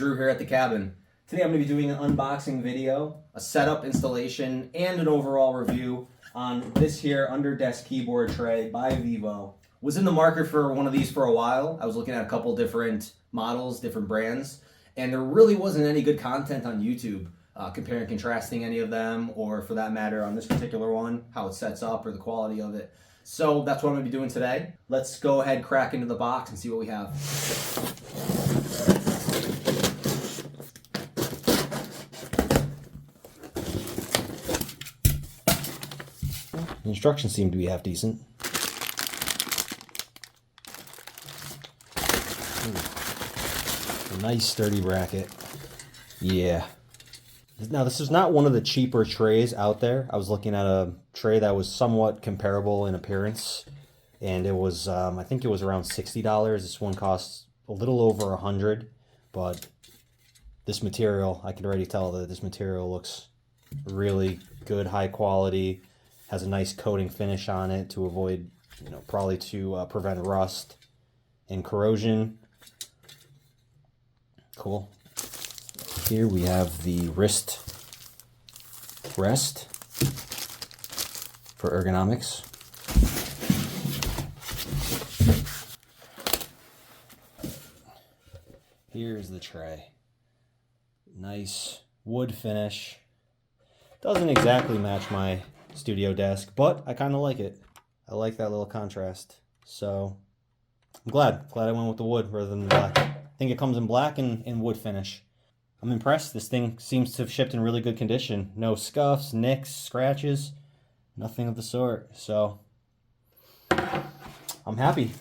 Drew here at the cabin. Today I'm going to be doing an unboxing video, a setup, installation, and an overall review on this here under desk keyboard tray by VIVO. Was in the market for one of these for a while. I was looking at a couple different models, different brands, and there really wasn't any good content on YouTube comparing, contrasting any of them, or for that matter on this particular one, how it sets up or the quality of it. So that's what I'm going to be doing today. Let's go ahead, crack into the box and see what we have. The instructions seem to be half decent. Ooh. A nice sturdy bracket. Yeah. Now this is not one of the cheaper trays out there. I was looking at a tray that was somewhat comparable in appearance, and it was I think it was around $60. This one costs a little over $100, but this material, I can already tell that this material looks really good, high quality, has a nice coating finish on it to avoid, probably to prevent rust and corrosion. Cool. Here we have the wrist rest for ergonomics. Here's the tray. Nice wood finish. Doesn't exactly match my studio desk, but I kind of like it. I like that little contrast. So I'm glad I went with the wood rather than the black. I think it comes in black and wood finish. I'm impressed. This thing seems to have shipped in really good condition. No scuffs, nicks, scratches, nothing of the sort. So I'm happy.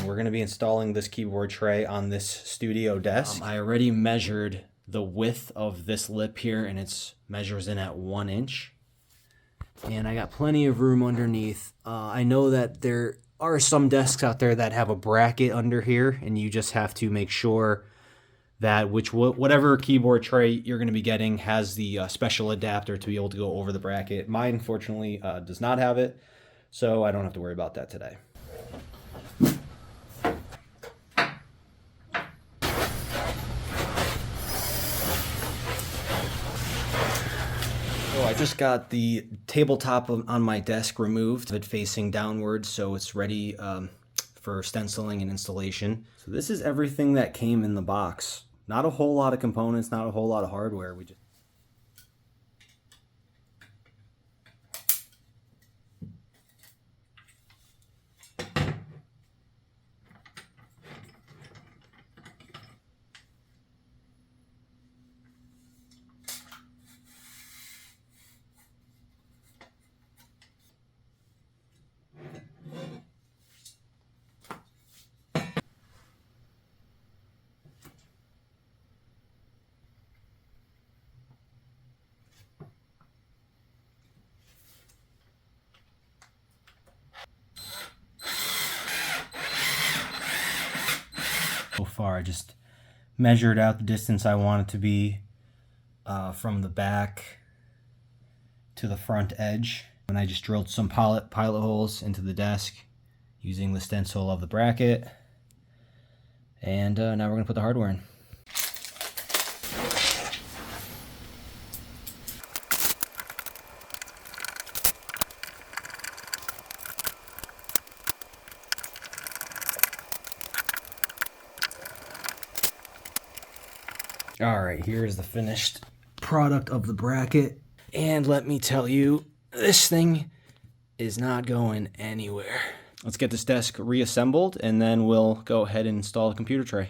We're going to be installing this keyboard tray on this studio desk. I already measured the width of this lip here, and it measures in at 1 inch. And I got plenty of room underneath. I know that there are some desks out there that have a bracket under here, and you just have to make sure that whatever keyboard tray you're going to be getting has the special adapter to be able to go over the bracket. Mine, fortunately, does not have it, so I don't have to worry about that today. So I just got the tabletop on my desk removed, it facing downwards, so it's ready for stenciling and installation. So this is everything that came in the box. Not a whole lot of components, not a whole lot of hardware. So far, I just measured out the distance I want it to be from the back to the front edge. And I just drilled some pilot holes into the desk using the stencil of the bracket. And now we're going to put the hardware in. Alright, here's the finished product of the bracket. And let me tell you, this thing is not going anywhere. Let's get this desk reassembled and then we'll go ahead and install the computer tray.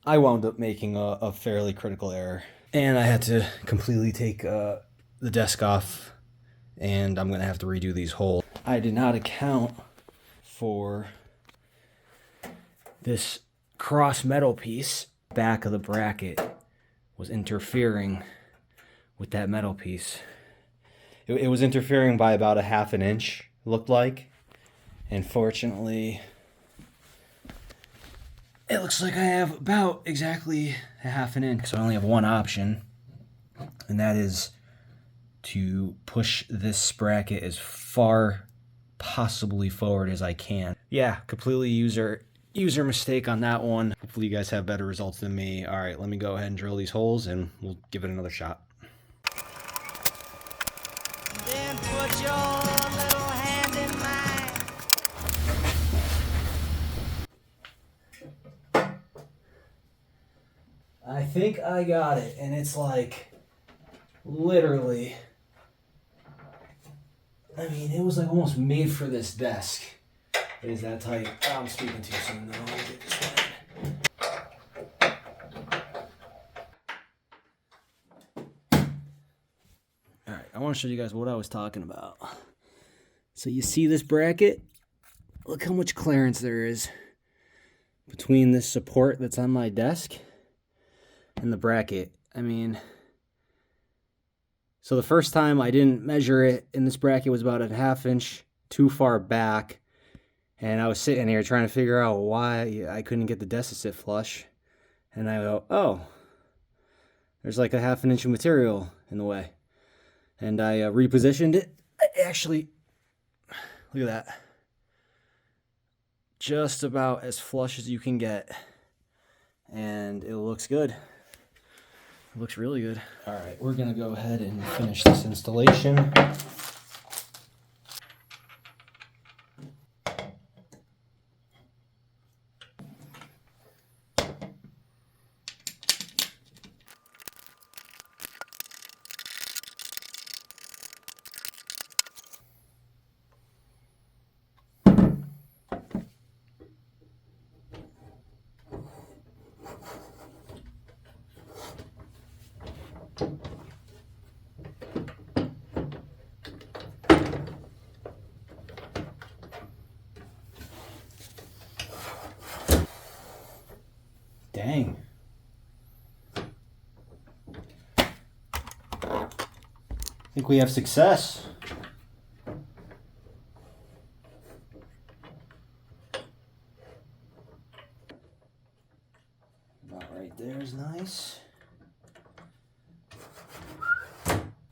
I wound up making a fairly critical error. And I had to completely take the desk off, and I'm going to have to redo these holes. I did not account for this cross metal piece. Back of the bracket was interfering with that metal piece. It was interfering by about 1/2 inch, looked like. And fortunately, it looks like I have about exactly 1/2 inch. So I only have one option, and that is to push this bracket as far possibly forward as I can. Yeah, completely user mistake on that one. Hopefully you guys have better results than me. All right, let me go ahead and drill these holes and we'll give it another shot. Then put your little hand in mine. I think I got it, and it's like literally, I mean, it was like almost made for this desk. It is that tight. Oh, I'm speaking too soon though. Let me get this one. Alright, I want to show you guys what I was talking about. So you see this bracket? Look how much clearance there is between this support that's on my desk and the bracket. I mean, so the first time I didn't measure it, and this bracket was about a ½ inch too far back. And I was sitting here trying to figure out why I couldn't get the desk to sit flush. And I go, oh, there's like a ½ inch of material in the way. And I repositioned it. Actually, look at that. Just about as flush as you can get. And it looks good. It looks really good. All right, we're gonna go ahead and finish this installation. Dang. I think we have success. About right there is nice.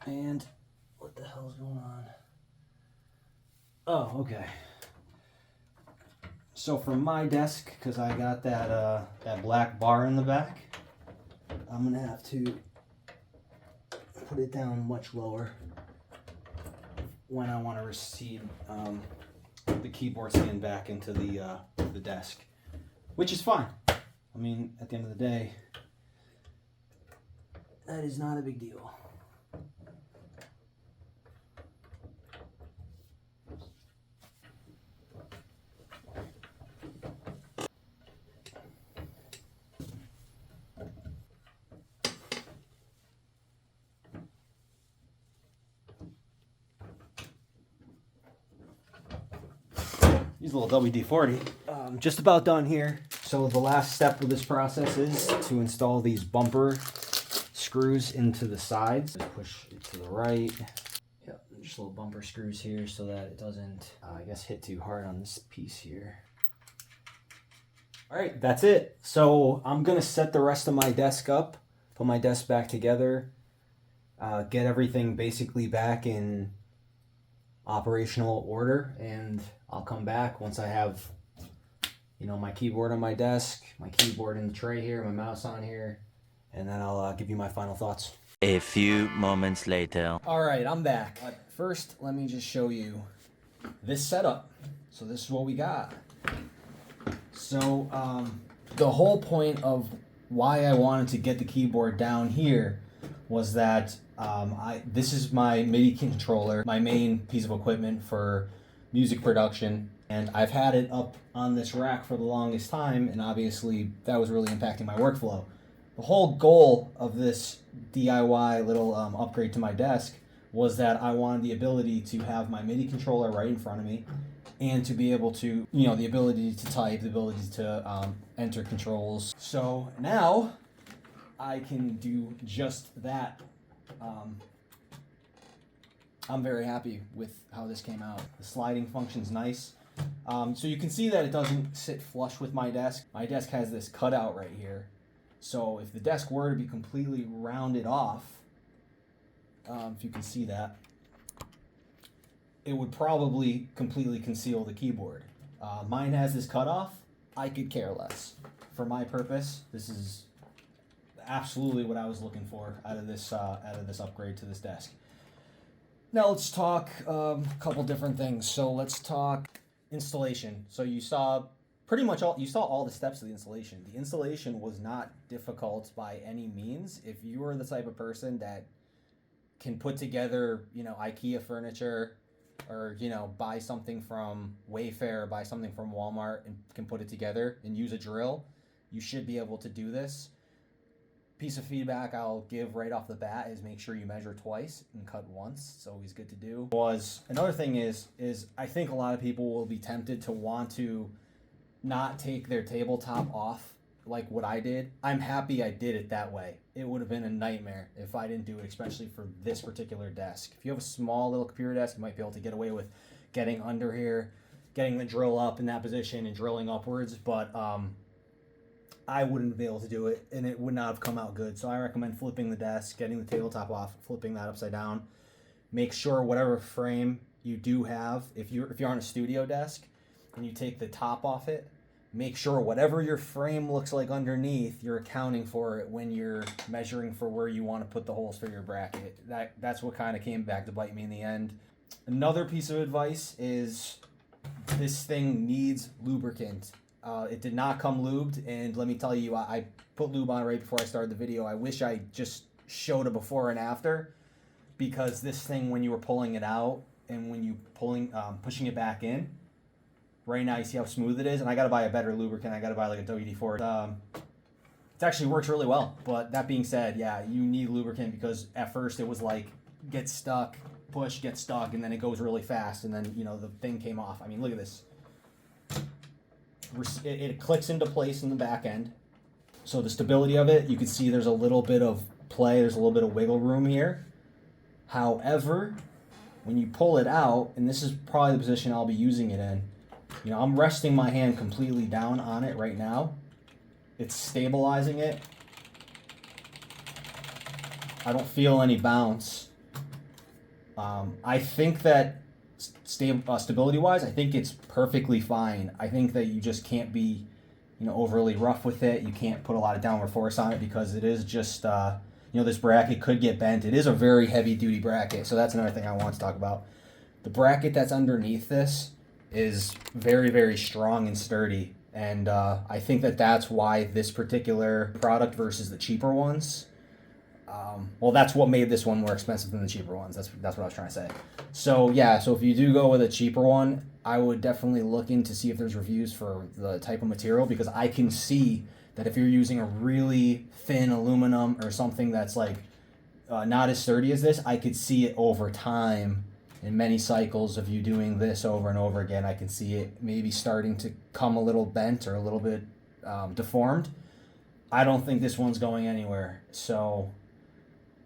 And what the hell's going on? Oh, okay. So for my desk, because I got that black bar in the back, I'm gonna have to put it down much lower when I want to recede the keyboard stand back into the desk, which is fine. I mean, at the end of the day, that is not a big deal. Use a little WD-40. Just about done here. So the last step of this process is to install these bumper screws into the sides. Just push it to the right. Yep, just little bumper screws here so that it doesn't, I guess, hit too hard on this piece here. All right, that's it. So I'm gonna set the rest of my desk up, put my desk back together, get everything basically back in operational order, and I'll come back once I have, you know, my keyboard on my desk, my keyboard in the tray here, my mouse on here, and then I'll give you my final thoughts. A few moments later. All right, I'm back. But first, let me just show you this setup. So this is what we got. So the whole point of why I wanted to get the keyboard down here was that this is my MIDI controller, my main piece of equipment for music production, and I've had it up on this rack for the longest time, and obviously that was really impacting my workflow. The whole goal of this DIY little upgrade to my desk was that I wanted the ability to have my MIDI controller right in front of me, and to be able to, you know, the ability to type, the ability to enter controls. So now I can do just that. I'm very happy with how this came out. The sliding function's nice. So you can see that it doesn't sit flush with my desk. My desk has this cutout right here. So if the desk were to be completely rounded off, if you can see that, it would probably completely conceal the keyboard. Mine has this cutoff. I could care less. For my purpose, this is absolutely what I was looking for out of this upgrade to this desk. Now let's talk a couple different things. So let's talk installation. So you saw all the steps of the installation. The installation was not difficult by any means. If you are the type of person that can put together, IKEA furniture, or buy something from Wayfair, buy something from Walmart, and can put it together and use a drill, you should be able to do this. Piece of feedback I'll give right off the bat is make sure you measure twice and cut once. It's always good to do. Another thing is I think a lot of people will be tempted to want to not take their tabletop off like what I did. I'm happy I did it that way. It would have been a nightmare if I didn't do it, especially for this particular desk. If you have a small little computer desk, you might be able to get away with getting under here, getting the drill up in that position and drilling upwards, but I wouldn't be able to do it, and it would not have come out good. So I recommend flipping the desk, getting the tabletop off, flipping that upside down. Make sure whatever frame you do have, if you're on a studio desk and you take the top off it, make sure whatever your frame looks like underneath, you're accounting for it when you're measuring for where you want to put the holes for your bracket. That's what kind of came back to bite me in the end. Another piece of advice is this thing needs lubricant. It did not come lubed, and let me tell you, I put lube on right before I started the video. I wish I just showed a before and after, because this thing, when you were pulling it out and when you pushing it back in, right now you see how smooth it is, and I got to buy a better lubricant. I got to buy like a WD-40. It actually works really well, but that being said, yeah, you need lubricant, because at first it was like get stuck, push, get stuck, and then it goes really fast, and then the thing came off. I mean, look at this. It clicks into place in the back end. So the stability of it, you can see there's a little bit of play, there's a little bit of wiggle room here. However, when you pull it out, and this is probably the position I'll be using it in, I'm resting my hand completely down on it right now. It's stabilizing it. I don't feel any bounce. I think that stability-wise, I think it's perfectly fine. I think that you just can't be, overly rough with it. You can't put a lot of downward force on it, because it is just, this bracket could get bent. It is a very heavy-duty bracket, so that's another thing I want to talk about. The bracket that's underneath this is very, very strong and sturdy, and I think that that's why this particular product versus the cheaper ones, that's what made this one more expensive than the cheaper ones. That's what I was trying to say. So yeah, so if you do go with a cheaper one, I would definitely look in to see if there's reviews for the type of material, because I can see that if you're using a really thin aluminum or something that's like not as sturdy as this, I could see it over time in many cycles of you doing this over and over again. I can see it maybe starting to come a little bent or a little bit deformed. I don't think this one's going anywhere. So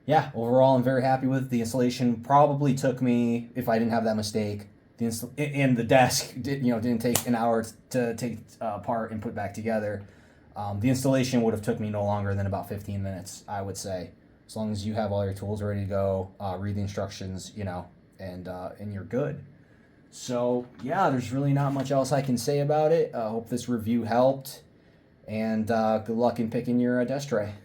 yeah, overall, I'm very happy with it. The installation probably took me, if I didn't have that mistake, and the desk didn't take an hour to take apart and put back together. The installation would have took me no longer than about 15 minutes, I would say, as long as you have all your tools ready to go, read the instructions, and you're good. So yeah, there's really not much else I can say about it. I hope this review helped, and good luck in picking your desk tray.